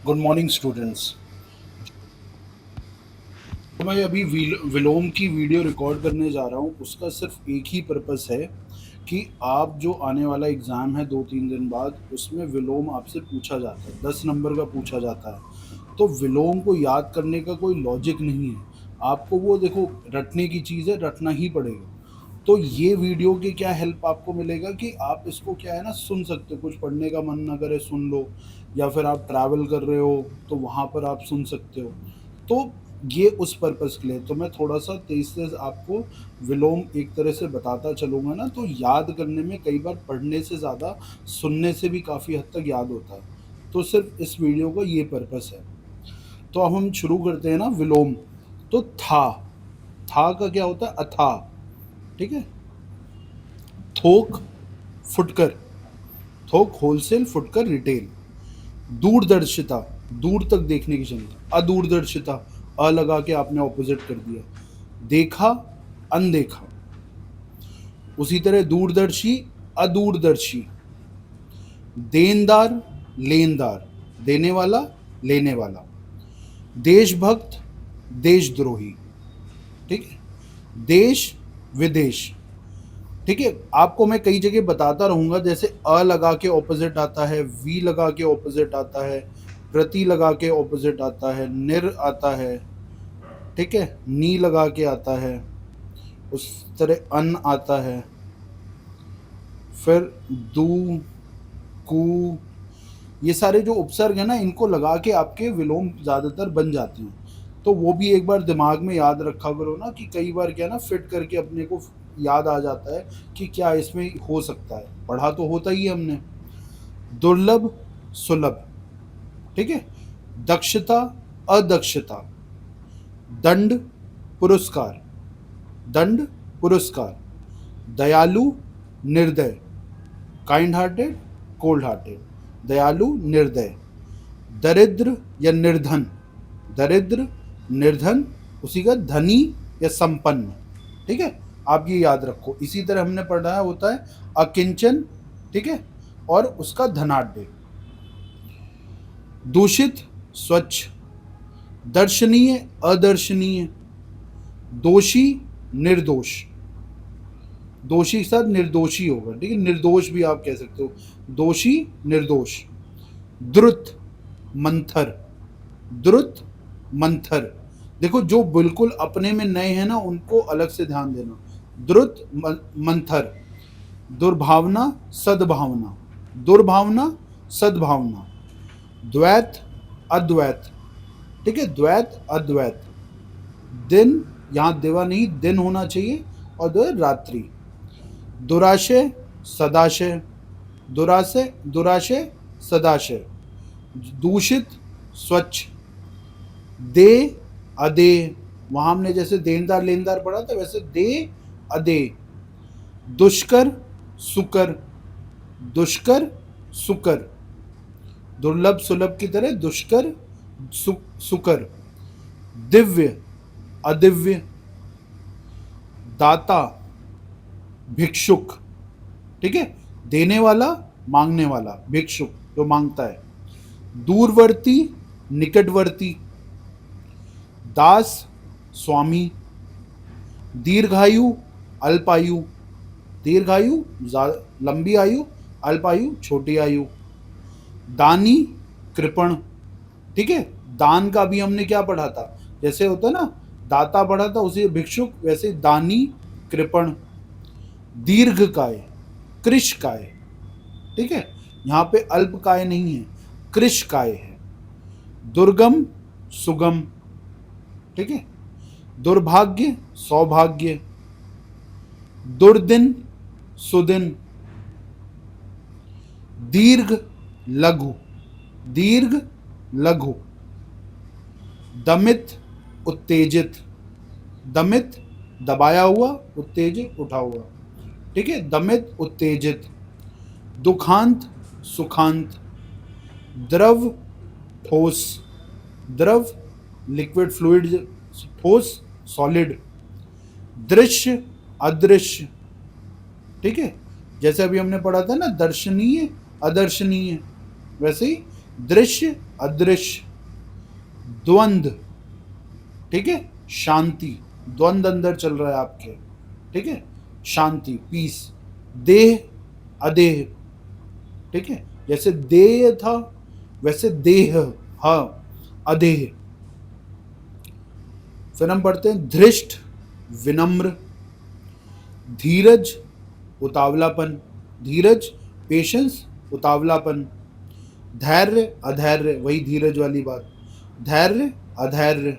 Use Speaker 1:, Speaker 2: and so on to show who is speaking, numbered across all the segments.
Speaker 1: Good morning students. तो मैं अभी विलोम की वीडियो रिकॉर्ड करने जा रहा हूँ। उसका सिर्फ एक ही पर्पस है कि आप जो आने वाला एग्ज़ाम है 2-3 दिन बाद, उसमें विलोम आपसे पूछा जाता है, 10 नंबर का पूछा जाता है। तो विलोम को याद करने का कोई लॉजिक नहीं है। आपको वो देखो, रटने की चीज़ है, रटना ही पड़ेगा। तो ये वीडियो की क्या हेल्प आपको मिलेगा कि आप इसको क्या है ना, सुन सकते हो। कुछ पढ़ने का मन ना करे, सुन लो, या फिर आप ट्रैवल कर रहे हो तो वहाँ पर आप सुन सकते हो। तो ये उस पर्पस के लिए तो मैं थोड़ा सा तेज तेज आपको विलोम एक तरह से बताता चलूँगा ना, तो याद करने में कई बार पढ़ने से ज़्यादा सुनने से भी काफ़ी हद तक याद होता है। तो सिर्फ इस वीडियो का ये पर्पस है। तो अब हम शुरू करते हैं ना विलोम। तो था का क्या होता है? अथाह। ठीक है। थोक, फुटकर। थोक होलसेल, फुटकर रिटेल। दूरदर्शिता, दूर तक देखने की क्षमता। अदूरदर्शिता, अ लगा के आपने ऑपोजिट कर दिया। देखा, अनदेखा। उसी तरह दूरदर्शी, अदूरदर्शी। देनदार, लेनदार, देने वाला, लेने वाला। देशभक्त, देशद्रोही। ठीक है। देश, विदेश। ठीक है। आपको मैं कई जगह बताता रहूंगा, जैसे अ लगा के ऑपोजिट आता है, वी लगा के ऑपोजिट आता है, प्रति लगा के ऑपोजिट आता है, निर आता है। ठीक है। नी लगा के आता है। उस तरह अन आता है। फिर दू, कु, ये सारे जो उपसर्ग है ना, इनको लगा के आपके विलोम ज्यादातर बन जाते हैं। तो वो भी एक बार दिमाग में याद रखा करो ना, कि कई बार क्या ना, फिट करके अपने को याद आ जाता है कि क्या इसमें हो सकता है। पढ़ा तो होता ही है हमने। दुर्लभ, सुलभ। ठीक है। दक्षता, अदक्षता। दंड, पुरस्कार। दंड, पुरस्कार। दयालु, निर्दय। Kind hearted, cold hearted. दयालु, निर्दय। दरिद्र या निर्धन। दरिद्र, निर्धन, उसी का धनी या संपन्न। ठीक है। आप ये याद रखो। इसी तरह हमने पढ़ा होता है अकिंचन। ठीक है। और उसका धनाढ्य। दूषित, स्वच्छ। दर्शनीय, अदर्शनीय। दोषी, निर्दोष। दोषी के साथ निर्दोषी होगा। ठीक है। निर्दोष भी आप कह सकते हो। दोषी, निर्दोष। द्रुत, मंथर। द्रुत, मंथर। देखो, जो बिल्कुल अपने में नए हैं ना, उनको अलग से ध्यान देना। द्रुत, मंथर। दुर्भावना, सद्भावना। दुर्भावना, सद्भावना। द्वैत, अद्वैत। ठीक है। द्वैत, अद्वैत। दिन, यहां दिवा नहीं, दिन होना चाहिए। और दो रात्रि। दुराशय, सदाशय। दुराशय, दुराशय, सदाशय। दूषित, स्वच्छ। दे, अदे। वहां हमने जैसे देनदार लेनदार पढ़ा था, वैसे दे, अदे। दुष्कर, सुकर। दुष्कर, सुकर। दुर्लभ, सुलभ की तरह दुष्कर, सुकर। दिव्य, अदिव्य। दाता, भिक्षुक। ठीक है। देने वाला, मांगने वाला, भिक्षुक जो मांगता है। दूरवर्ती, निकटवर्ती। दास, स्वामी। दीर्घायु, अल्पायु। दीर्घायु, लंबी आयु। अल्पायु, छोटी आयु। दानी, कृपण। ठीक है। दान का भी हमने क्या पढ़ा था? जैसे होता है ना, दाता पढ़ा था, उसे भिक्षुक, वैसे दानी, कृपण। दीर्घकाय, कृशकाय। ठीक है। यहां पे अल्पकाय नहीं है, कृशकाय है। दुर्गम, सुगम। ठीक है। दुर्भाग्य, सौभाग्य। दुर्दिन, सुदिन। दीर्घ, लघु। दीर्घ, लघु। दमित, उत्तेजित। दमित, दबाया हुआ, उत्तेजित, उठा हुआ। ठीक है। दमित, उत्तेजित। दुखांत, सुखांत। द्रव, ठोस। द्रव, लिक्विड, फ्लूइड। ठोस, सॉलिड। दृश्य, अदृश्य। ठीक है। जैसे अभी हमने पढ़ा था ना, दर्शनीय, अदर्शनीय, वैसे ही दृश्य, अदृश्य, द्वंद्व, ठीक है, शांति, द्वंद्व अंदर चल रहा है आपके, ठीक है, शांति, पीस। देह, अदेह, ठीक है, जैसे देह था वैसे देह, हाँ, अदेह। फिर हम पढ़ते हैं धृष्ट, विनम्र, धीरज, उतावलापन, धीरज, पेशेंस, उतावलापन, धैर्य, अधैर्य, वही धीरज वाली बात, धैर्य, अधैर्य,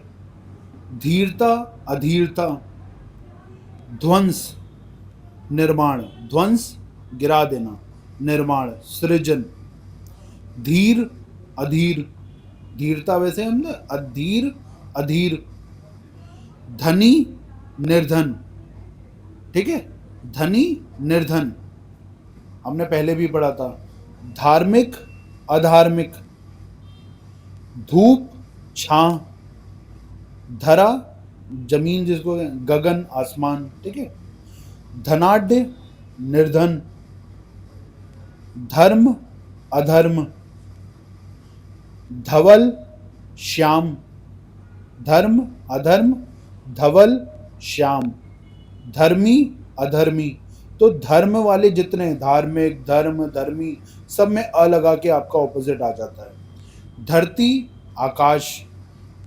Speaker 1: धीरता, अधीरता, ध्वंस, निर्माण, ध्वंस गिरा देना, निर्माण, सृजन, धीर, अधीर, धीरता वैसे हमने अधीर, अधीर, धनी, निर्धन, ठीक है, धनी, निर्धन, हमने पहले भी पढ़ा था, धार्मिक, अधार्मिक, धूप, छां, धरा, जमीन जिसको गगन, आसमान, ठीक है, धनाढ्य, निर्धन, धर्म, अधर्म, धवल, श्याम, धर्म, अधर्म, धवल, श्याम, धर्मी, अधर्मी। तो धर्म वाले जितने, धार्मिक, धर्म, धर्मी, सब में अ लगा के आपका ऑपोजिट आ जाता है। धरती, आकाश,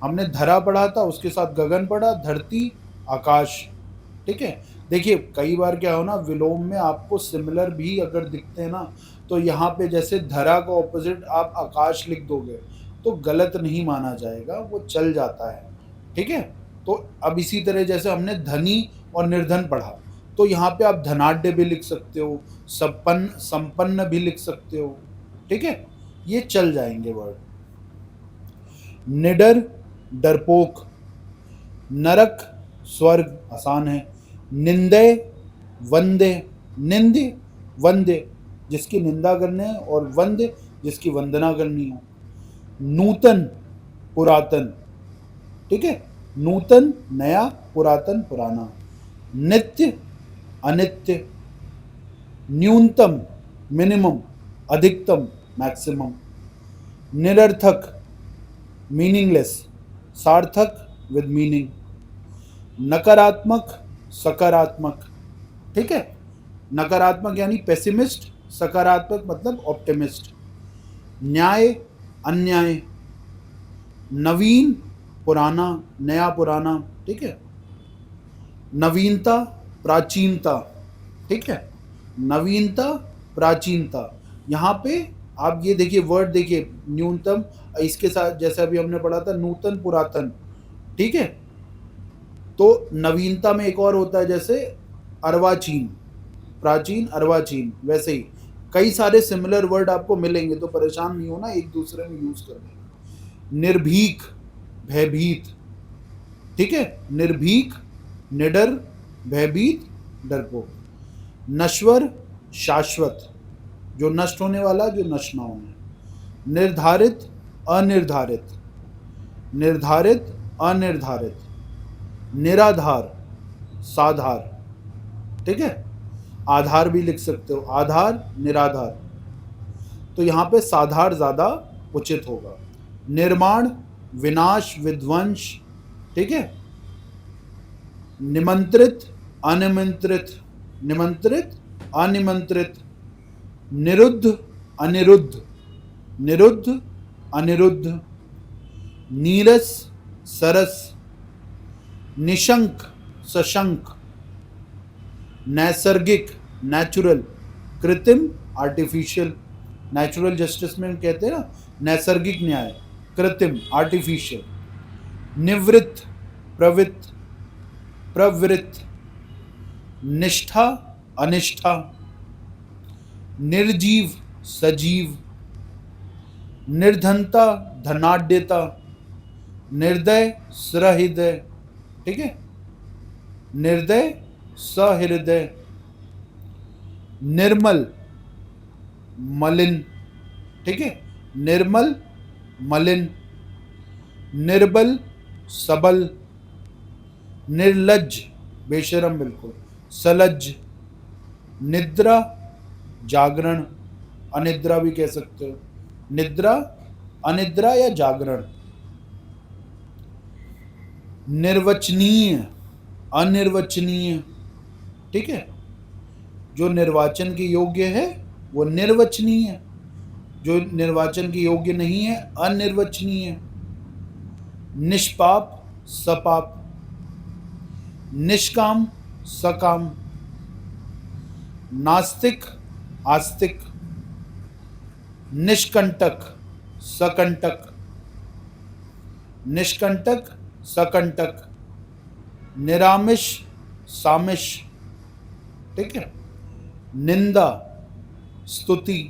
Speaker 1: हमने धरा पढ़ा था, उसके साथ गगन पढ़ा, धरती, आकाश, ठीक है। देखिए कई बार क्या हो ना, विलोम में आपको सिमिलर भी अगर दिखते हैं ना, तो यहाँ पे जैसे धरा का ऑपोजिट आप आकाश लिख दोगे तो गलत नहीं माना जाएगा, वो चल जाता है, ठीक है। तो अब इसी तरह जैसे हमने धनी और निर्धन पढ़ा, तो यहाँ पे आप धनाढ्य भी लिख सकते हो, संपन्न, संपन्न भी लिख सकते हो, ठीक है, ये चल जाएंगे वर्ड। निडर, डरपोक, नरक, स्वर्ग, आसान है, निंदे, वंदे, निंदे, वंदे, जिसकी निंदा करने है, और वंदे, जिसकी वंदना करनी हो, नूतन, पुरातन, ठीक है, नूतन, नया, पुरातन, पुराना, नित्य, अनित्य, न्यूनतम, मिनिमम, अधिकतम, मैक्सिमम, निरर्थक, मीनिंगलेस, सार्थक, विद मीनिंग, नकारात्मक, सकारात्मक, ठीक है, नकारात्मक यानी पेसिमिस्ट, सकारात्मक मतलब ऑप्टिमिस्ट, न्याय, अन्याय, नवीन, पुराना, नया, पुराना, ठीक है, नवीनता, प्राचीनता, ठीक है, नवीनता, प्राचीनता। यहाँ पे आप ये देखिए वर्ड देखिए, न्यूनतम, इसके साथ जैसे अभी हमने पढ़ा था नूतन, पुरातन, ठीक है। तो नवीनता में एक और होता है जैसे अर्वाचीन, प्राचीन, अर्वाचीन, वैसे ही कई सारे सिमिलर वर्ड आपको मिलेंगे, तो परेशान नहीं होना, एक दूसरे में यूज करने। निर्भीक, भयभीत, ठीक है, निर्भीक, निडर, भयभीत, डरपोक, नश्वर, शाश्वत, जो नष्ट होने वाला, जो नष्ट ना होने, निर्धारित, अनिर्धारित, निर्धारित, अनिर्धारित, निराधार, साधार, ठीक है, आधार भी लिख सकते हो, आधार, निराधार, तो यहाँ पे साधार ज्यादा उचित होगा। निर्माण, विनाश, विध्वंस, ठीक है, निमंत्रित, अनिमंत्रित, निमंत्रित, अनिमंत्रित, निरुद्ध, अनिरुद्ध, निरुद्ध, अनिरुद्ध, नीरस, सरस, निशंक, सशंक, नैसर्गिक, नेचुरल, कृत्रिम, आर्टिफिशियल, नेचुरल जस्टिस में कहते हैं ना, नैसर्गिक न्याय, कृत्रिम, आर्टिफिशियल, निवृत्त, प्रवृत्त, प्रवृत्त, निष्ठा, अनिष्ठा, निर्जीव, सजीव, निर्धनता, धनाढ्यता, निर्दय, सहृदय, ठीक है, निर्दय, सहृदय, निर्मल, मलिन, ठीक है, निर्मल, मलिन, निर्बल, सबल, निर्लज्ज, बेशरम बिल्कुल, सलज्ज, निद्रा, जागरण, अनिद्रा भी कह सकते हो, निद्रा, अनिद्रा या जागरण, निर्वचनीय, अनिर्वचनीय, ठीक है। जो निर्वाचन के योग्य है वो निर्वचनीय है, जो निर्वाचन के योग्य नहीं है अनिर्वचनीय। निष्पाप, सपाप, निष्काम, सकाम, नास्तिक, आस्तिक, निष्कंटक, सकंटक, निष्कंटक, सकंटक, निरामिष, सामिष, ठीक है। निंदा, स्तुति,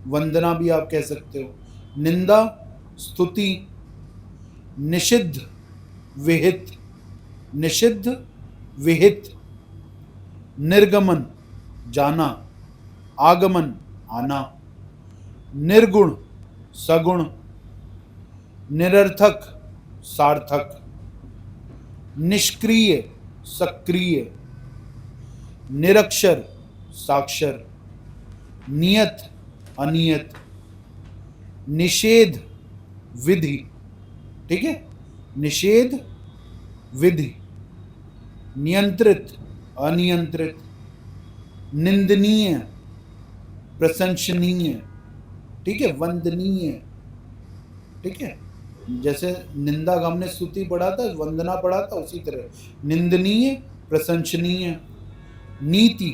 Speaker 1: वंदना भी आप कह सकते हो, निंदा, स्तुति, निषिद्ध, विहित, निषिद्ध, विहित, निर्गमन, जाना, आगमन, आना, निर्गुण, सगुण, निरर्थक, सार्थक, निष्क्रिय, सक्रिय, निरक्षर, साक्षर, नियत, अनियत, निषेध, विधि, ठीक है। निषेध, विधि, नियंत्रित, अनियंत्रित, निंदनीय, प्रशंसनीय, ठीक है, वंदनीय, ठीक है। जैसे निंदा का हमने स्तुति पढ़ा था, वंदना पढ़ा था, उसी तरह निंदनीय, प्रशंसनीय, नीति,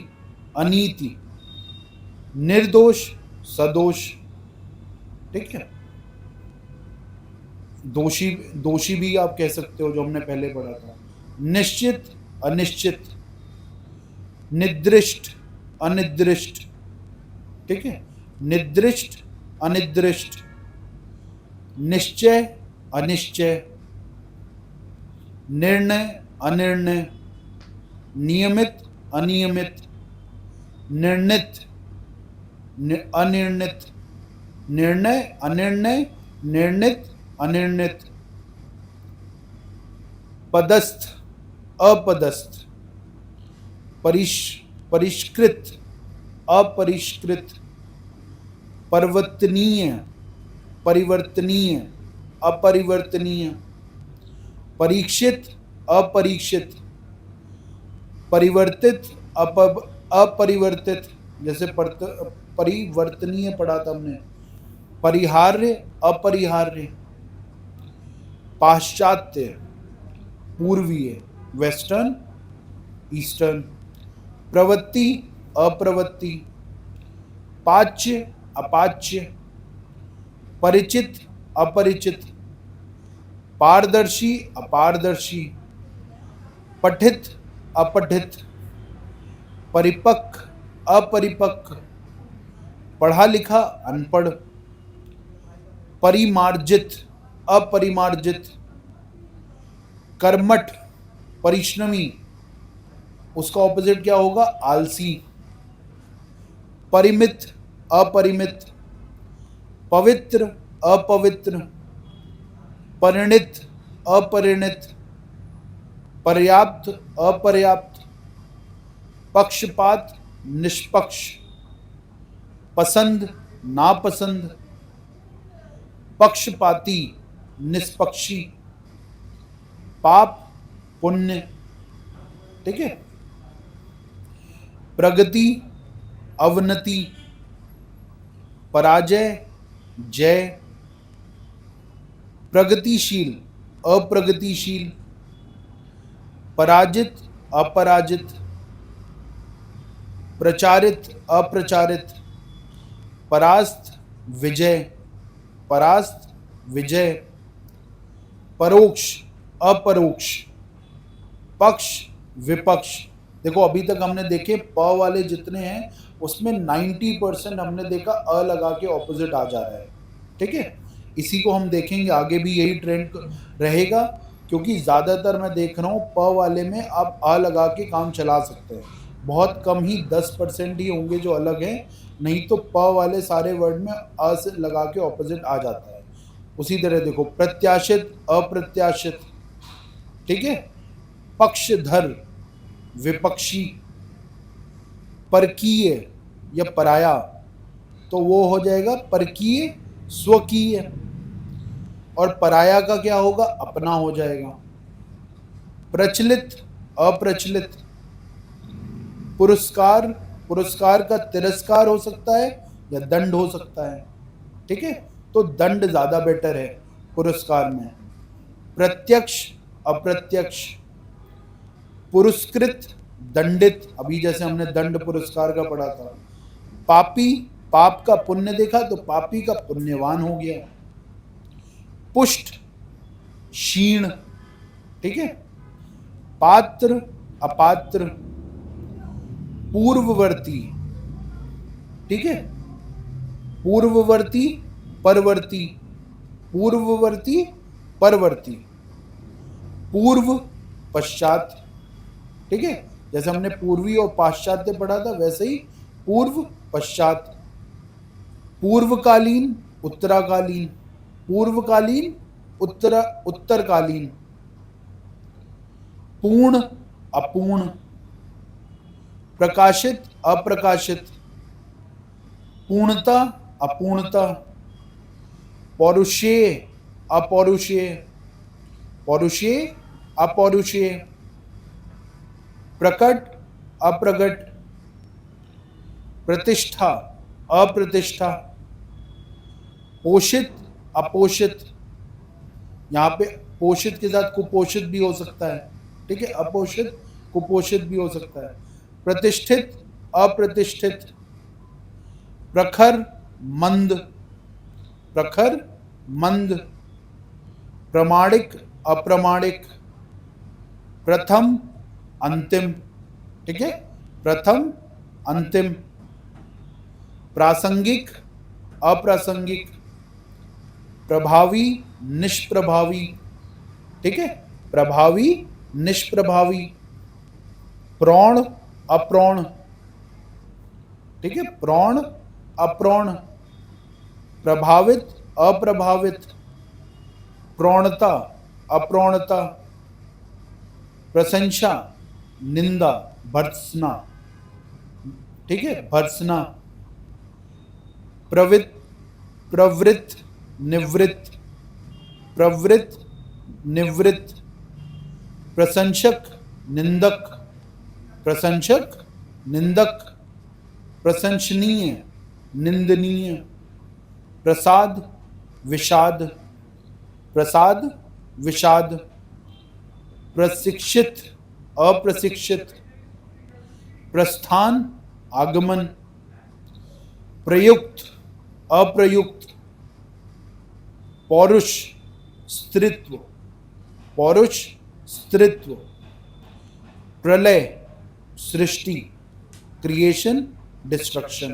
Speaker 1: अनीति, निर्दोष, सदोष, ठीक है। दोषी, दोषी भी आप कह सकते हो, जो हमने पहले पढ़ा था। निश्चित, अनिश्चित, निदृष्ट, अनिदृष्ट, ठीक है। निदृष्ट, अनिदृष्ट, निश्चय, अनिश्चय, निर्णय, अनिर्णय, नियमित, अनियमित, निर्णित, अनिर्णित, निर्णय, अनिर्णय, निर्णित, अनिर्णित, पदस्थ, अपदस्थ, परिष्कृत, अपरिष्कृत, परिवर्तनीय, परिवर्तनीय, अपरिवर्तनीय, परीक्षित, अपरीक्षित, परिवर्तित, अपरिवर्तित, जैसे परिवर्तनीय पढ़ा था हमने, परिहार्य, अपरिहार्य, पाश्चात्य, पूर्वीय, वेस्टर्न, ईस्टर्न, प्रवृत्ति, अप्रवृत्ति, पाच्य, अपाच्य, परिचित, अपरिचित, पारदर्शी, अपारदर्शी, पठित, अपठित, परिपक्व, अपरिपक्व, पढ़ा लिखा, अनपढ़, परिमार्जित, अपरिमार्जित, कर्मठ, परिश्रमी, उसका ऑपोजिट क्या होगा, आलसी, परिमित, अपरिमित, पवित्र, अपवित्र, परिणित, अपरिणित, पर्याप्त, अपर्याप्त, पक्षपात, निष्पक्ष, पसंद, नापसंद, पक्षपाती, निष्पक्षी, पाप, पुण्य, ठीक है। प्रगति, अवनति, पराजय, जय, प्रगतिशील, अप्रगतिशील, पराजित, अपराजित, प्रचारित, अप्रचारित, परास्त, विजय, परास्त, विजय, परोक्ष, अपरोक्ष, पक्ष, विपक्ष। देखो अभी तक हमने देखे प वाले जितने हैं उसमें 90% हमने देखा अ लगा के ऑपोजिट आ जा रहा है, ठीक है। इसी को हम देखेंगे आगे भी, यही ट्रेंड रहेगा, क्योंकि ज़्यादातर मैं देख रहा हूँ प वाले में आप अ लगा के काम चला सकते हैं। बहुत कम ही 10% ही होंगे जो अलग हैं, नहीं तो प वाले सारे वर्ड में अ से लगा के ऑपोजिट आ जाता है। उसी तरह देखो प्रत्याशित, अप्रत्याशित, ठीक है। पक्षधर, विपक्षी, परकीय या पराया, तो वो हो जाएगा परकीय स्वकीय, और पराया का क्या होगा, अपना हो जाएगा। प्रचलित, अप्रचलित। पुरस्कार, पुरस्कार का तिरस्कार हो सकता है या दंड हो सकता है, ठीक है, तो दंड ज्यादा बेटर है पुरस्कार में। प्रत्यक्ष, अप्रत्यक्ष। पुरस्कृत, दंडित, अभी जैसे हमने दंड पुरस्कार का पढ़ा था। पापी, पाप का पुण्य देखा तो पापी का पुण्यवान हो गया। पुष्ट, क्षीण, ठीक है। पात्र, अपात्र। पूर्ववर्ती, ठीक है, पूर्ववर्ती, परवर्ती, पूर्ववर्ती, परवर्ती। पूर्व, पश्चात, ठीक है, जैसे हमने पूर्वी और पाश्चात्य पढ़ा था वैसे ही पूर्व, पश्चात। पूर्वकालीन, उत्तराकालीन। पूर्वकालीन, उत्तरकालीन। पूर्ण, अपूर्ण। प्रकाशित, अप्रकाशित। पूर्णता, अपूर्णता। पौरुषेय, अपौरुषेय। पौरुषेय, अपौरुषेय। प्रकट, अप्रकट। प्रतिष्ठा, अप्रतिष्ठा। पोषित, अपोषित। यहाँ पे पोषित के साथ कुपोषित भी हो सकता है, ठीक है, अपोषित, कुपोषित भी हो सकता है। प्रतिष्ठित, अप्रतिष्ठित। प्रखर, मंद। प्रखर, मंद। प्रमाणिक, अप्रमाणिक। प्रथम, अंतिम, ठीक है, प्रथम, अंतिम। प्रासंगिक, अप्रासंगिक। प्रभावी, निष्प्रभावी, ठीक है, प्रभावी, निष्प्रभावी। प्रौढ़, अप्रौढ़, ठीक है, प्रौढ़, अप्रौढ़। प्रभावित, अप्रभावित। प्रौढ़ता, अप्रौढ़ता। प्रशंसा, निंदा, भर्त्सना, ठीक है, भर्त्सना। प्रवृत्त, प्रवृत्त, निवृत्त। प्रवृत्त, निवृत्त। प्रशंसक, निंदक। प्रशंसक, निंदक। प्रशंसनीय, निंदनीय। प्रसाद, विषाद। प्रसाद, विषाद। प्रशिक्षित, अप्रशिक्षित। प्रस्थान, आगमन। प्रयुक्त, अप्रयुक्त। पौरुष, स्त्रीत्व। पौरुष, स्त्रीत्व। प्रलय, सृष्टि, क्रिएशन, डिस्ट्रक्शन।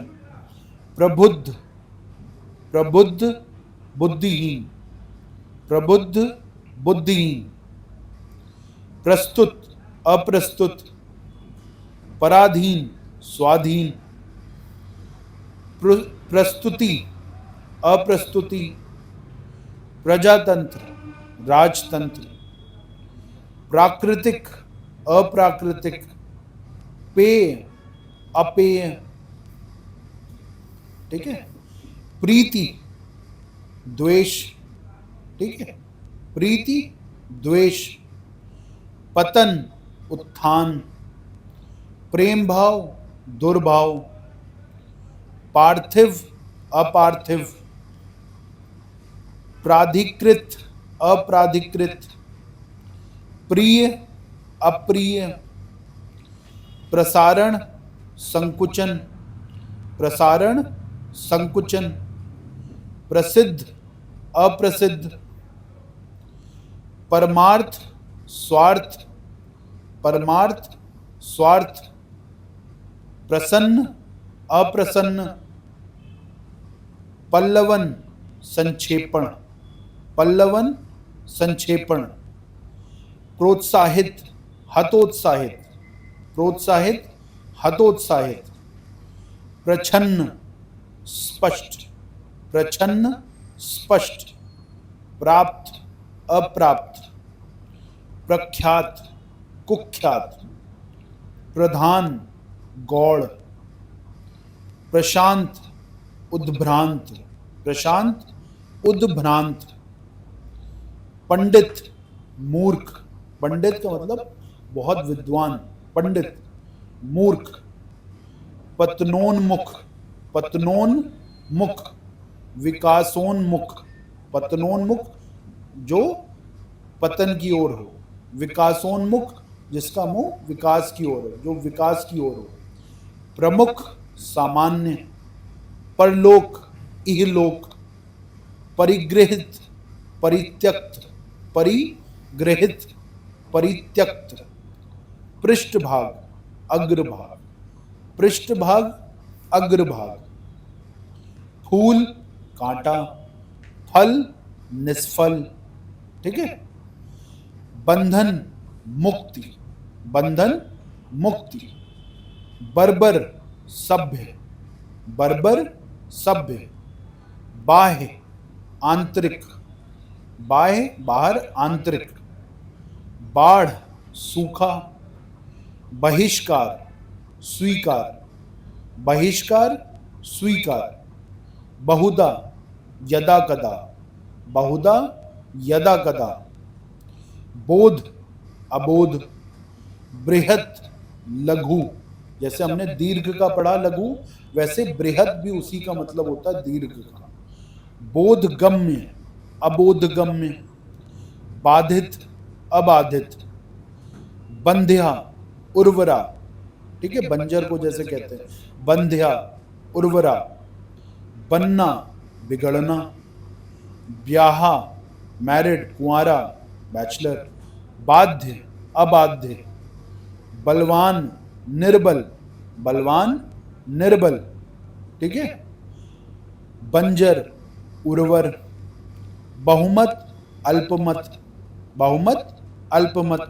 Speaker 1: प्रबुद्ध, प्रबुद्ध, बुद्धिहीन। प्रबुद्ध, बुद्धिहीन। प्रस्तुत, अप्रस्तुत। पराधीन, स्वाधीन। प्रस्तुति, अप्रस्तुति। प्रजातंत्र, राजतंत्र। प्राकृतिक, अप्राकृतिक। पेय, अपेय, ठीक है। प्रीति, द्वेष, ठीक है, प्रीति, द्वेष। पतन, उत्थान। प्रेम भाव, दुर्भाव। पार्थिव, अपार्थिव। प्राधिकृत, अप्राधिकृत। प्रिय, अप्रिय। प्रसारण, संकुचन। प्रसारण, संकुचन। प्रसिद्ध, अप्रसिद्ध। परमार्थ, स्वार्थ। परमार्थ, स्वार्थ। प्रसन्न, अप्रसन्न। पल्लवन, संक्षेपण। पल्लवन, संक्षेपण। प्रोत्साहित, हतोत्साहित। प्रोत्साहित, हतोत्साहित। प्रछन्न, स्पष्ट। प्रछन्न, स्पष्ट। प्राप्त, अप्राप्त। प्रख्यात, कुख्यात। प्रधान, गौड़। प्रशांत, उद्भ्रांत। प्रशांत, उद्भ्रांत, पंडित, मूर्ख, पंडित का मतलब बहुत विद्वान, पंडित, मूर्ख, पतनोन्मुख, पतनोन्मुख, विकासोन्मुख, पतनोन्मुख जो पतन की ओर हो, विकासोन्मुख जिसका मुंह विकास की ओर हो, जो विकास की ओर हो, प्रमुख, सामान्य, परलोक, इहलोक, परिगृहित, परित्यक्त, परिगृहित, परित्यक्त, पृष्ठभाग, अग्रभाग, पृष्ठभाग, अग्रभाग, फूल, कांटा, फल, निष्फल, ठीक है। बंधन, मुक्ति, बंधन, मुक्ति, बर्बर, सभ्य, बर्बर, सभ्य, बाह्य, आंतरिक, बाह्य, बाहर, आंतरिक, बाढ़, सूखा, बहिष्कार, स्वीकार, बहिष्कार, स्वीकार, बहुधा, यदा कदा, बहुधा, यदा कदा, बोध, अबोध, बृहत, लघु, जैसे हमने दीर्घ का पढ़ा लघु, वैसे बृहत भी उसी का मतलब होता है दीर्घ का। बोधगम्य, अबोधगम्य, बाधित, अबाधित, बंध्या, उर्वरा, ठीक है, बंजर को जैसे कहते हैं, बंध्या, उर्वरा, बनना, बिगड़ना, ब्याहा, मैरिड, कुंवारा, बैचलर, बाध्य, अबाध्य, बलवान, निर्बल, बलवान, निर्बल, ठीक है, बंजर, उर्वर, बहुमत, अल्पमत, बहुमत, अल्पमत,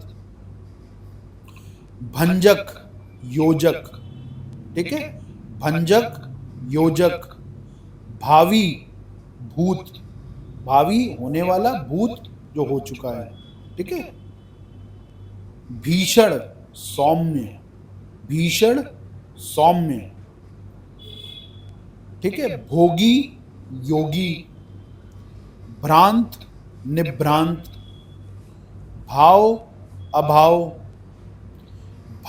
Speaker 1: भंजक, योजक, ठीक है, भंजक, योजक, भावी, भूत, भावी होने वाला, भूत जो हो चुका है, ठीक है, भीषण, सौम्य, भीषण, सौम्य, ठीक है, भोगी, योगी, भ्रांत, निभ्रांत, भाव, अभाव,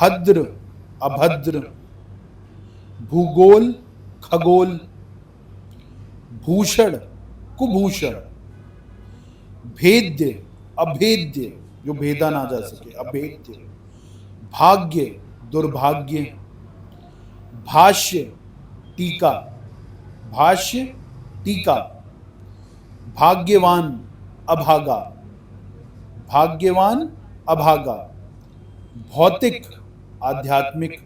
Speaker 1: भद्र, अभद्र, भूगोल, खगोल, भूषण, कुभूषण, भेद्य, अभेद्य, जो भेदा ना जा सके, अभेद्य, भाग्य, दुर्भाग्य, भाष्य, टीका, भाष्य, टीका, भाग्यवान, अभागा, भाग्यवान, अभागा, भौतिक, आध्यात्मिक,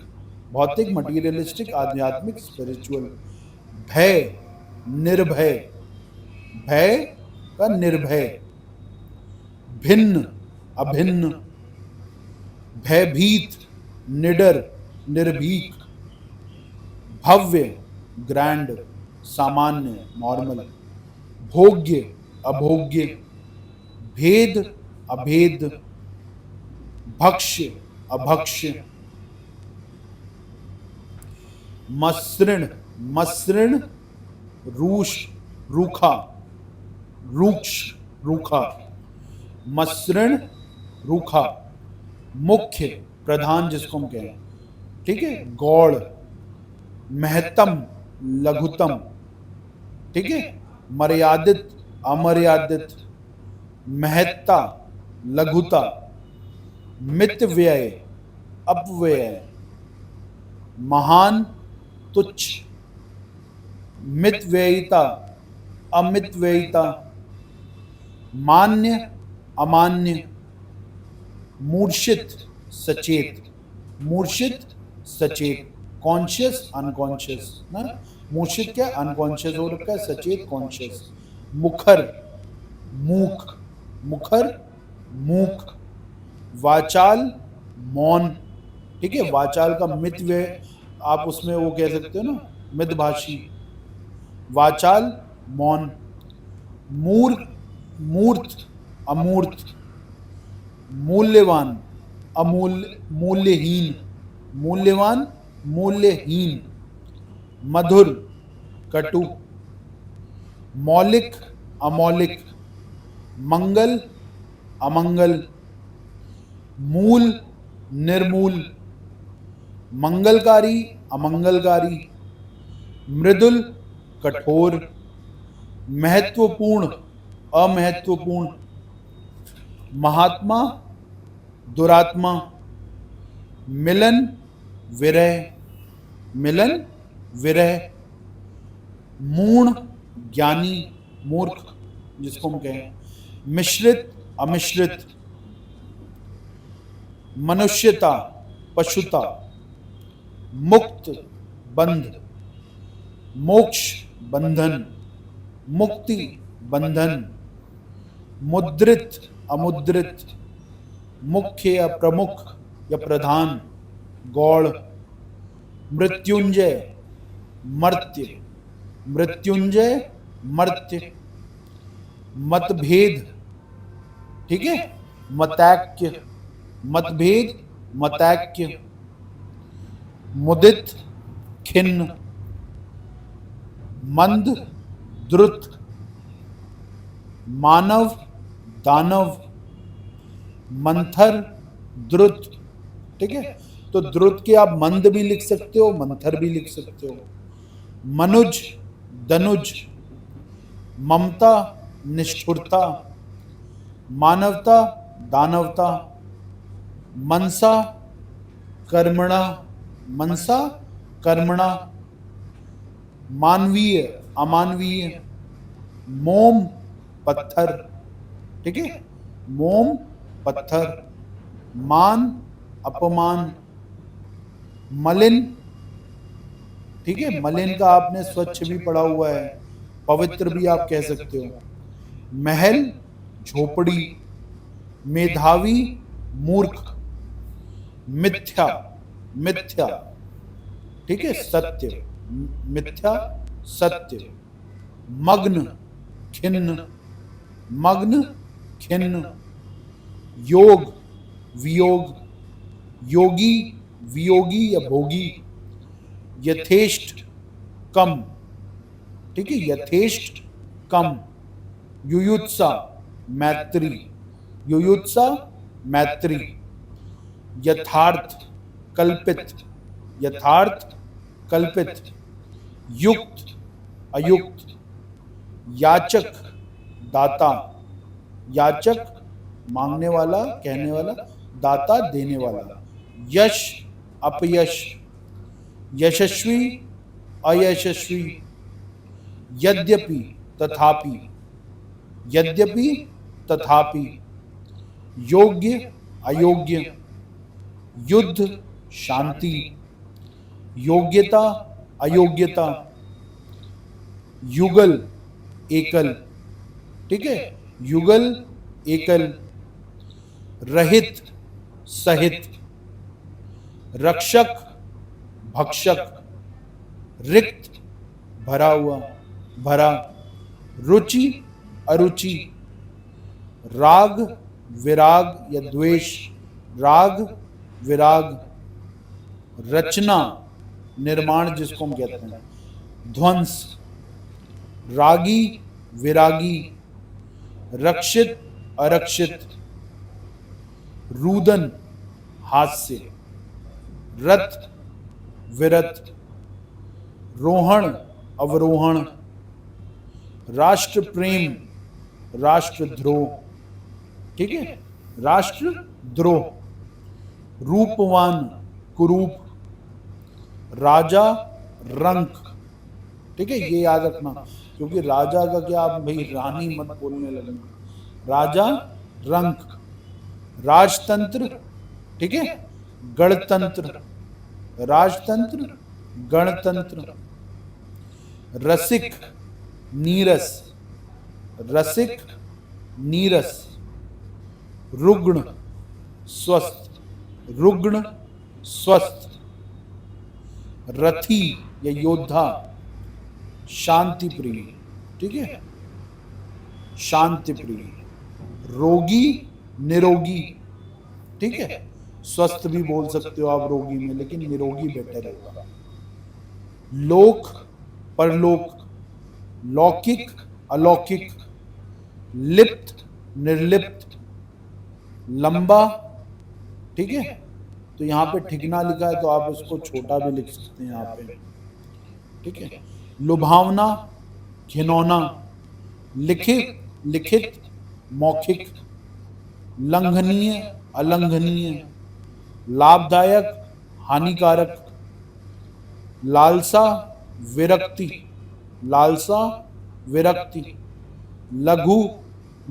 Speaker 1: भौतिक, मटीरियलिस्टिक, आध्यात्मिक, स्पिरिचुअल, भय, निर्भय, भय का निर्भय, भिन्न, अभिन्न, भयभीत, निडर, निर्भीक, भव्य, ग्रैंड, सामान्य, नॉर्मल, भोग्य, अभोग्य, भेद, अभेद, भक्ष्य, अभक्ष्य, मसृण, मसृण, रूष, रूखा, रूक्ष, रूखा, मसृण, रूखा, मुख्य, प्रधान जिसको हम कहें, ठीक है, गौड़, महत्तम, लघुतम, ठीक है, मर्यादित, अमर्यादित, महत्ता, लघुता, मितव्यय, अपव्यय, महान, तुच्छ, मितव्ययिता, अमितव्ययिता, मान्य, अमान्य, मूर्छित, सचेत, मूर्छित, सचेत, कॉन्शियस, अनकॉन्शियस ना, मूर्छित क्या, अनकॉन्शियस हो रखा है, सचेत, कॉन्शियस, मुखर, मूक, मुखर, मूक, वाचाल, मौन, ठीक है, वाचाल का मितव्यय, आप उसमें वो कह सकते हो ना, मितभाषी, वाचाल, मौन, मूर्ख, मूर्त, अमूर्त, मूल्यवान, अमूल्य, मूल्यहीन, मूल्यवान, मूल्यहीन, मधुर, कटु, मौलिक, अमौलिक, मंगल अमंगल, मूल निर्मूल, मंगलकारी अमंगलकारी, मृदुल कठोर, महत्वपूर्ण अमहत्वपूर्ण, महात्मा दुरात्मा, मिलन विरह, मिलन विरह, मूढ़ ज्ञानी मूर्ख जिसको हम कहें, मिश्रित अमिश्रित, मनुष्यता पशुता, मुक्त बंध, मोक्ष बंधन, मुक्ति बंधन, मुद्रित अमुद्रित, मुख्य या प्रमुख या प्रधान, गौड़, मृत्युंजय मर्त्य, मृत्युंजय मर्त्य, मतभेद, ठीक है, मतैक्य, मतभेद मतैक्य, मुदित खिन्न, मंद द्रुत, मानव दानव, मंथर द्रुत, ठीक है। तो द्रुत के आप मंद भी लिख सकते हो, मंथर भी लिख सकते हो। मनुज दनुज, ममता निष्ठुरता, मानवता दानवता, मनसा कर्मणा, मनसा कर्मणा, मानवीय अमानवीय, मोम पत्थर, ठीक है, मोम पत्थर, मान अपमान, मलिन, ठीक है, मलिन का आपने स्वच्छ भी पढ़ा हुआ है, पवित्र भी आप कह सकते हो। महल झोपड़ी, मेधावी मूर्ख, मिथ्या मिथ्या, ठीक है, सत्य, मिथ्या सत्य, मग्न खिन्न, मग्न खिन्न, योग वियोग, योगी वियोगी या भोगी, यथेष्ट कम, ठीक है, यथेष्ट कम, युयुत्सा मैत्री, युयुत्सा मैत्री, यथार्थ कल्पित, यथार्थ कल्पित, युक्त अयुक्त, याचक दाता, याचक मांगने वाला कहने वाला, दाता देने वाला, यश अपयश, यशस्वी अयशस्वी, यद्यपि तथापि, यद्यपि तथापि, योग्य अयोग्य, युद्ध शांति, योग्यता अयोग्यता, युगल एकल, ठीक है, युगल एकल, रहित सहित, रक्षक भक्षक, रिक्त भरा हुआ भरा, रुचि अरुचि, राग विराग या द्वेष, राग विराग, रचना निर्माण जिसको हम कहते हैं, ध्वंस, रागी विरागी, रक्षित अरक्षित, रुदन हास्य, रथ विरत, रोहण अवरोहण, राष्ट्र प्रेम राष्ट्रद्रोह, ठीक है, राष्ट्रद्रोह, रूपवान कुरूप, राजा रंक, ठीक है, ये याद रखना, क्योंकि राजा का क्या आप भाई रानी मत बोलने लगना, राजा रंक, राजतंत्र, ठीक है, गणतंत्र, राजतंत्र गणतंत्र, रसिक नीरस, रसिक नीरस, रुग्ण स्वस्थ, रुग्ण स्वस्थ, रथी या योद्धा, शांति प्रिय, ठीक है, शांति प्रिय, रोगी निरोगी, ठीक है, स्वस्थ भी बोल सकते हो आप रोगी में, लेकिन निरोगी बेटर होगा। लोक परलोक, लौकिक अलौकिक, लिप्त, निर्लिप्त, लंबा, ठीक है। तो यहाँ पे ठिकना लिखा है तो आप इसको छोटा भी लिख सकते हैं यहाँ पे, ठीक है। लुभावना, घिनौना, लिखित, लिखित, मौखिक, लंघनीय, अलंघनीय, लाभदायक, हानिकारक, लालसा, विरक्ति, लालसा, विरक्ति, लघु,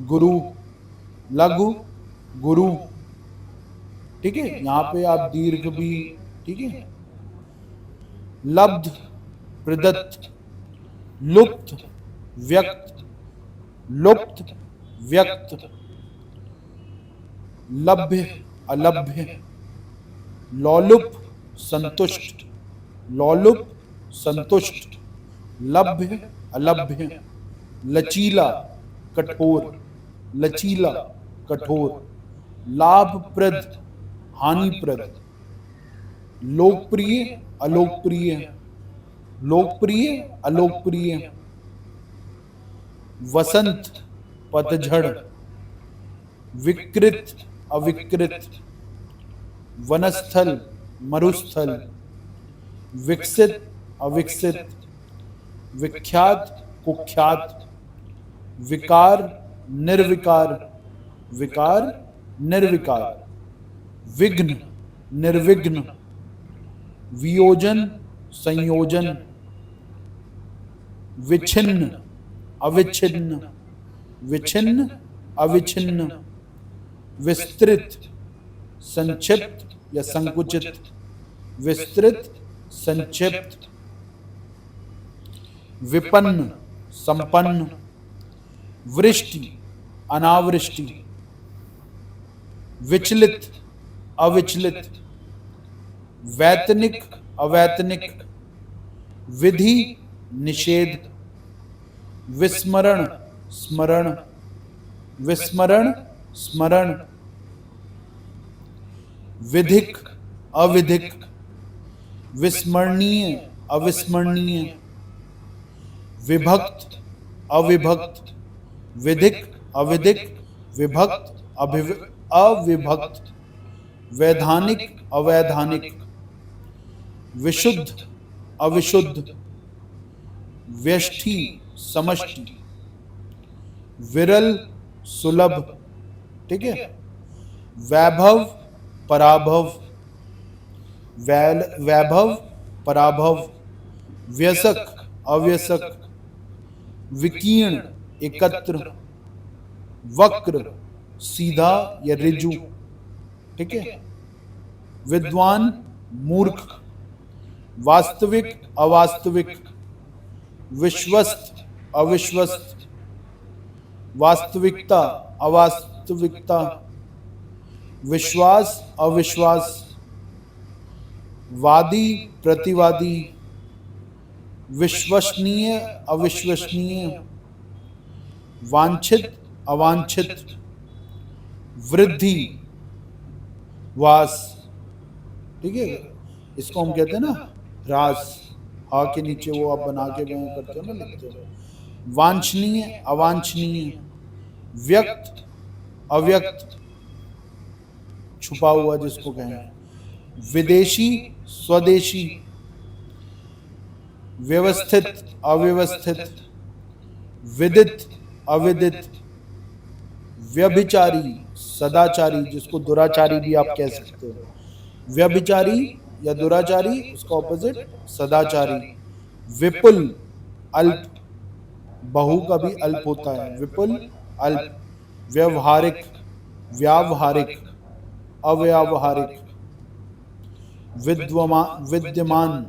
Speaker 1: गुरु, लघु, गुरु, ठीक है। यहाँ पे आप दीर्घ भी, ठीक है। लब्ध, प्रदत्त, लुप्त, व्यक्त, लुप्त, व्यक्त, लभ्य, अलभ्य, लौलुप, संतुष्ट, लौलुप, संतुष्ट, लभ्य, अलभ्य, लचीला, कठोर, लचीला, कठोर, लाभप्रद, हानिप्रद, लोकप्रिय, अलोकप्रिय, लोकप्रिय, अलोकप्रिय, वसंत, पतझड़, विकृत, अविकृत, वनस्थल, मरुस्थल, विकसित, अविकसित, विख्यात, कुख्यात, विकार, निर्विकार, विकार, निर्विकार, विघ्न, निर्विघ्न, वियोजन, संयोजन, विच्छिन्न, अविच्छिन्न, विच्छिन्न, अविच्छिन्न, विस्तृत, संक्षिप्त या संकुचित, विस्तृत, संक्षिप्त, विपन्न, संपन्न, वृष्टि, अनावृष्टि, विचलित, अविचलित, वैतनिक, अवैतनिक, विधि, निषेध, विस्मरण, स्मरण, विस्मरण, स्मरण, विधिक, अविधिक, विस्मरणीय, अविस्मरणीय, विभक्त, अविभक्त, विधिक, अविधिक, विभक्त, अविभक्त, वैधानिक, अवैधानिक, विशुद्ध, अविशुद्ध, व्यष्टि, समष्टि, विरल, सुलभ, ठीक है। वैभव, पराभव, वैभव, पराभव, व्यसक, अव्यसक, विकीर्ण, एकत्र, वक्र, सीधा या ऋजु, ठीक है। विद्वान, मूर्ख, वास्तविक, अवास्तविक, विश्वस्त, अविश्वस्त, वास्तविकता, अवास्तविकता, विश्वास, अविश्वास, वादी, प्रतिवादी, विश्वसनीय, अविश्वसनीय, वांछित, अवांछित, वृद्धि, वास, ठीक है। इसको हम कहते हैं ना ह्रास, हा के नीचे वो आप बना के वह करते हो ना, लिखते हो। वांछनीय, अवांछनीय, व्यक्त, अव्यक्त, छुपा हुआ जिसको कहें, विदेशी, स्वदेशी, व्यवस्थित, अव्यवस्थित, विदित, अविदित, व्यभिचारी, सदाचारी, जिसको दुराचारी भी आप कह सकते हो। व्यभिचारी या दुराचारी, उसका ऑपोजिट सदाचारी। विपुल, अल्प, बहु का भी अल्प होता है, विपुल, अल्प। व्यवहारिक, व्यावहारिक, अव्यावहारिक, विद्यमान,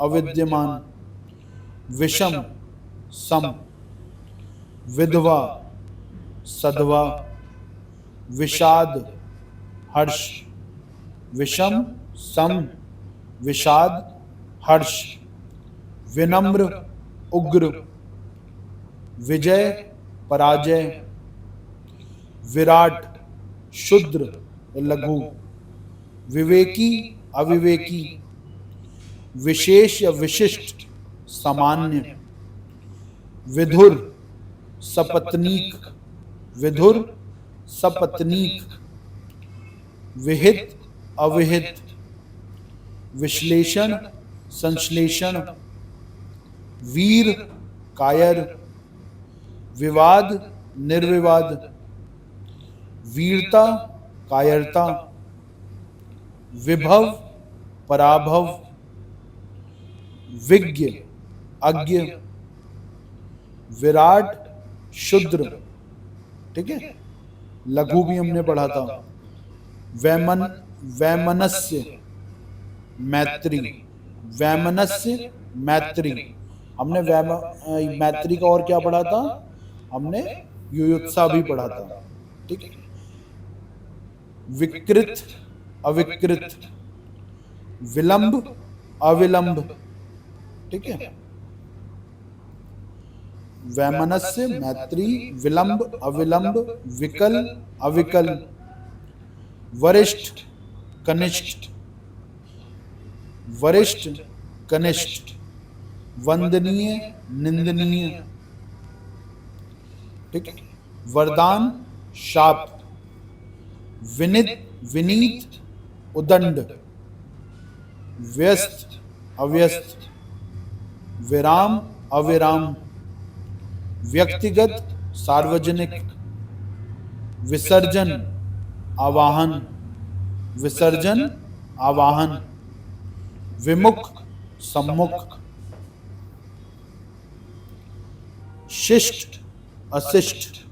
Speaker 1: अविद्यमान, विषम, सम, विधवा, सधवा, विषाद, हर्ष, विषम, सम, विषाद, हर्ष, विनम्र, उग्र, विजय, पराजय, विराट, शुद्र, लघु, विवेकी, अविवेकी, विशेष या विशिष्ट, सामान्य, विधुर, सपत्नीक, विधुर सपत्नीक, विहित अविहित, विश्लेषण संश्लेषण, वीर कायर, विवाद निर्विवाद, वीरता कायरता, विभव पराभव, विज्ञ अज्ञ, विराट शूद्र, ठीक है, लघु भी हमने पढ़ा था, वैमनस्य मैत्री, वैमनस्य मैत्री, हमने मैत्री का और क्या पढ़ा था, हमने युयुत्सा भी पढ़ा था, ठीक है, विकृत अविकृत, विलंब अविलंब, ठीक है, वैमनस्य मैत्री, विलंब अविलंब, विकल अविकल, वरिष्ठ कनिष्ठ, वरिष्ठ कनिष्ठ, वंदनीय निंदनीय, ठीक है, वरदान शाप, विनित विनीत उदंड, व्यस्त अव्यस्त, विराम अविराम, व्यक्तिगत सार्वजनिक, विसर्जन आवाहन, विसर्जन आवाहन, विमुख सम्मुख, शिष्ट अशिष्ट,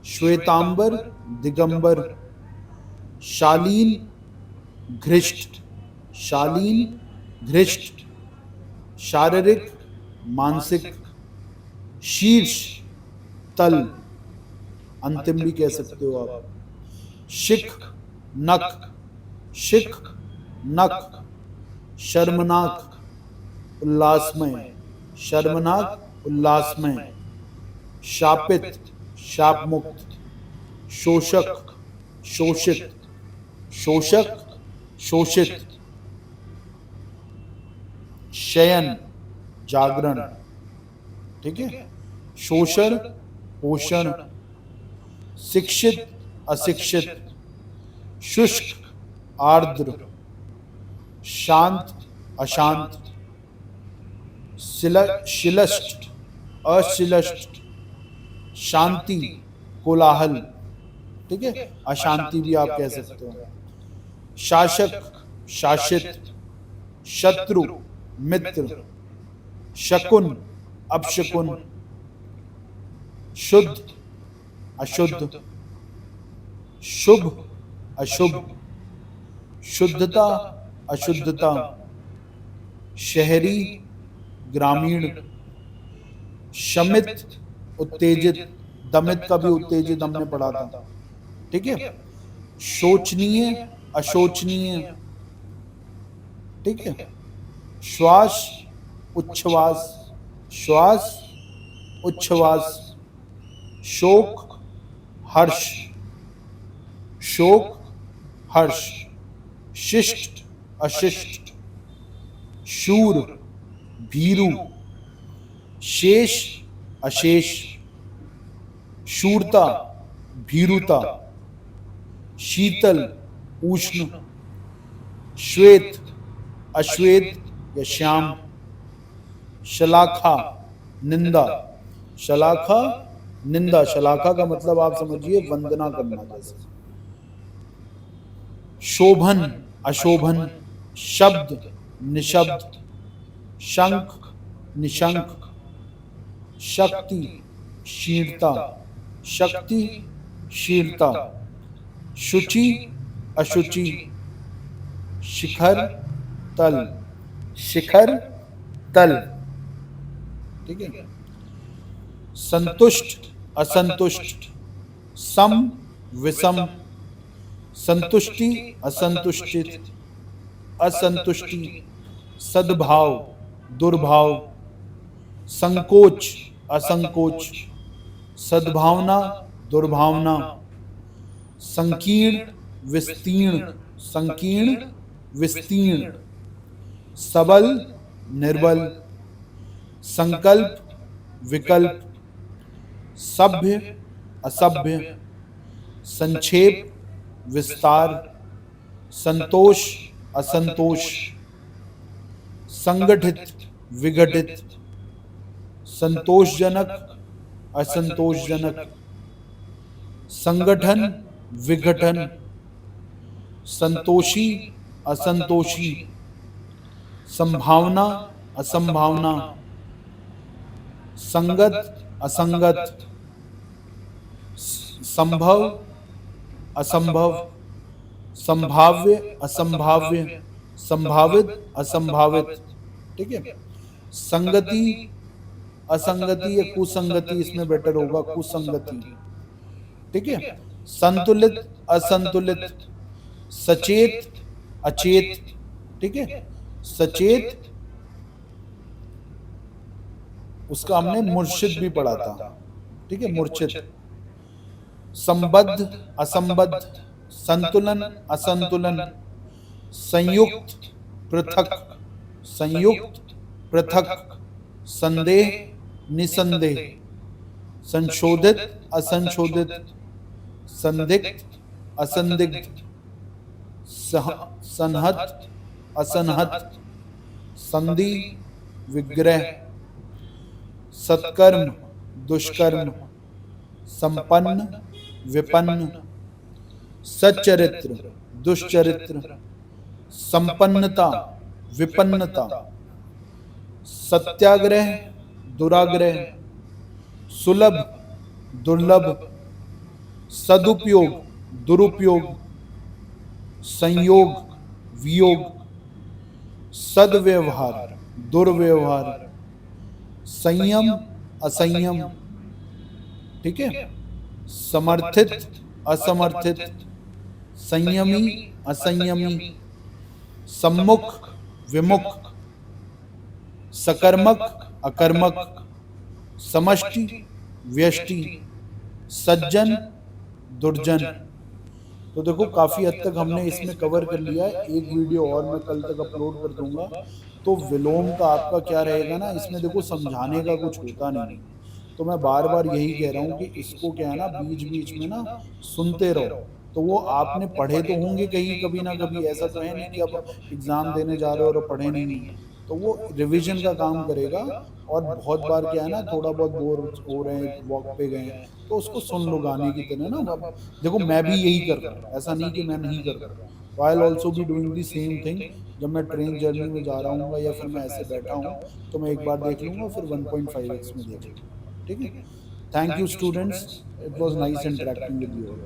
Speaker 1: श्वेतांबर दिगंबर, शालीन घृष्ट, शालीन घृष्ट, शारीरिक मानसिक, शीर्ष तल, अंतिम भी कह सकते हो आप, शिख नक, शिख नक, शर्मनाक उल्लासमय, शर्मनाक उल्लासमय, शापित शाप मुक्त, शोषक शोषित, शोषक शोषित, शयन जागरण, ठीक है, शोषण पोषण, शिक्षित अशिक्षित, शुष्क आर्द्र, शांत अशांत, शिलष्ट अशिलष्ट, शांति कोलाहल, ठीक है, अशांति भी आप कह सकते हो, शासक शासित, शत्रु मित्र, शकुन अपशकुन, शुद्ध अशुद्ध, शुभ अशुभ, शुद्धता अशुद्धता, शहरी ग्रामीण, शमित उत्तेजित, दमित का भी उत्तेजित हमने पढ़ा था, ठीक है, शोचनीय अशोचनीय, ठीक है, श्वास उच्छ्वास, श्वास उच्छ्वास, शोक हर्ष, शोक हर्ष, शिष्ट अशिष्ट, शूर भीरु, शेष अशेष, शूरता भीरुता, शीतल उष्ण, श्वेत अश्वेत या श्याम, शलाखा निंदा, शलाखा निंदा, शलाखा का मतलब आप समझिए वंदना करना जैसे, शोभन अशोभन, शब्द निशब्द, शंख निशंक, शक्ति शीलता, शक्ति शीलता, शुचि अशुचि, शिखर तल, शिखर तल, ठीक है, संतुष्ट असंतुष्ट, सम विषम, संतुष्टि असंतुष्टित, असंतुष्टि, सद्भाव दुर्भाव, संकोच असंकोच, सद्भावना दुर्भावना, संकीर्ण विस्तीर्ण, संकीर्ण विस्तीर्ण, सबल निर्बल, संकल्प विकल्प, सभ्य असभ्य, संक्षेप, विस्तार, संतोष, असंतोष, संगठित, विघटित, संतोषजनक, असंतोषजनक, संगठन, विघटन, संतोषी, असंतोषी, संभावना, असंभावना, संगत, असंगत, संभव, असंभव, संभाव्य, असंभाव्य, संभावित, असंभावित। ठीक है, संगति, असंगति या कुसंगति, इसमें बेटर होगा कुसंगति। ठीक है, संतुलित, असंतुलित, सचेत, अचेत। ठीक है, सचेत, उसका हमने मूर्छित भी पढ़ा था। ठीक है, मूर्छित। संबद्ध, असंबद्ध, संतुलन, असंतुलन, संयुक्त, पृथक, संयुक्त, पृथक, संदेह, निसंदेह, संशोधित, असंशोधित, संदिग्ध, असंदिग्ध, संहत, असंहत, संधि, विग्रह, सत्कर्म, दुष्कर्म, संपन्न, विपन्न, सच्चरित्र, दुष्चरित्र, संपन्नता, विपन्नता, सत्याग्रह, दुराग्रह, सुलभ, दुर्लभ, सदुपयोग, दुरुपयोग, संयोग, वियोग, सद्व्यवहार, दुर्व्यवहार, संयम, असंयम। ठीक है, समर्थित, असमर्थित, संयमी, असंयमी, सम्मुख, विमुख, सकर्मक, अकर्मक, समष्टि, व्यष्टि, सज्जन, दुर्जन। तो देखो काफी हद तक हमने इसमें कवर कर लिया है। एक वीडियो और मैं कल तक अपलोड कर दूंगा। तो विलोम का आपका क्या रहेगा ना, इसमें देखो समझाने का कुछ होता नहीं। तो मैं बार बार यही कह रहा हूँ कि इसको क्या है ना, बीच बीच में ना सुनते रहो। तो वो आपने पढ़े तो होंगे कहीं कभी ना कभी, ऐसा तो है नहीं कि अब एग्जाम देने जा रहे हो और पढ़े नहीं। तो वो रिवीजन का काम करेगा। और बहुत बार क्या है ना, थोड़ा बहुत बोर हो रहे हैं, वॉक पे गए हैं, तो उसको सुन लो गाने की तरह ना। अब देखो मैं भी यही कर रहा हूँ, ऐसा नहीं कि मैं नहीं कर रहा हूँ। I will also be doing the same thing. जब मैं ट्रेन जर्नी में जा रहा हूँ या फिर मैं ऐसे बैठा हूँ, तो मैं एक बार देख लूंगा, फिर 1.5x में देख लूंगा। ठीक है, thank you students, it was nice interacting with you.